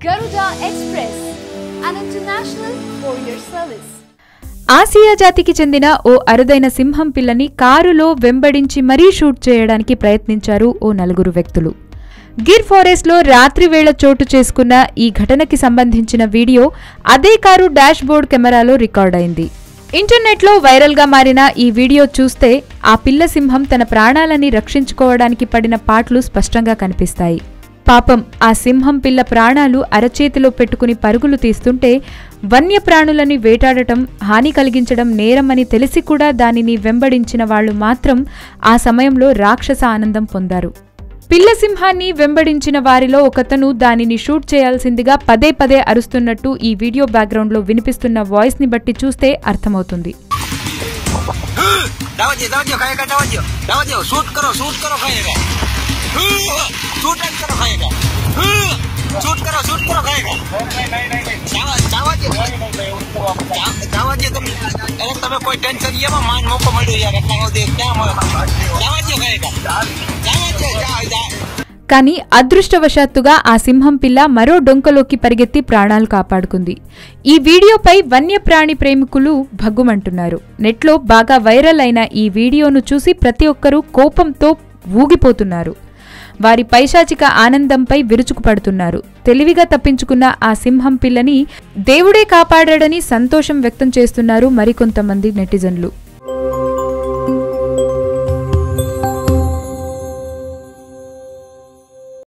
Garuda Express, an international courier service. Asia జాతికి చెందిన ఓ అరుదైన సింహం పిల్లని కారులో వెంబడించి మరీ షూట్ చేయడానికి ప్రయత్నించారు ఓ నలుగురు వ్యక్తులు. గిర్ ఫారెస్ట్లో రాత్రి వేళ చోటు చేసుకున్న ఈ ఘటనకి సంబంధించిన వీడియో అదే కారు డాష్ బోర్డ్ కెమెరాలో రికార్డైంది. ఇంటర్నెట్లో వైరల్గా మారిన ఈ వీడియో చూస్తే ఆ పిల్ల సింహం తన ప్రాణాలని రక్షించుకోవడానికి పడిన పాట్లు స్పష్టంగా కనిపిస్తాయి. పాపం ఆ సింహం పిల్ల ప్రాణాలు అరచేతిలో పెట్టుకుని పరుగులు తీస్తుంటే వన్యప్రాణులని వేటాడటం, హాని కలిగించడం నేరమని తెలిసి కూడా దానిని వెంబడించిన వాళ్లు మాత్రం ఆ సమయంలో రాక్షస ఆనందం పొందారు. పిల్ల సింహాన్ని వెంబడించిన వారిలో ఒకతను దానిని షూట్ చేయాల్సిందిగా పదే పదే అరుస్తున్నట్టు ఈ వీడియో బ్యాక్గ్రౌండ్లో వినిపిస్తున్న వాయిస్ని బట్టి చూస్తే అర్థమవుతుంది. కానీ అదృష్టవశాత్తుగా ఆ సింహం పిల్ల మరో డొంకలోకి పరిగెత్తి ప్రాణాలు కాపాడుకుంది. ఈ వీడియోపై వన్యప్రాణి ప్రేమికులు భగ్గుమంటున్నారు. నెట్లో బాగా వైరల్ అయిన ఈ వీడియోను చూసి ప్రతి ఒక్కరూ కోపంతో ఊగిపోతున్నారు. వారి పైశాచిక ఆనందంపై విరుచుకుపడుతున్నారు. తెలివిగా తప్పించుకున్న ఆ సింహం పిల్లని దేవుడే కాపాడాడని సంతోషం వ్యక్తం చేస్తున్నారు మరికొంతమంది నెటిజన్లు.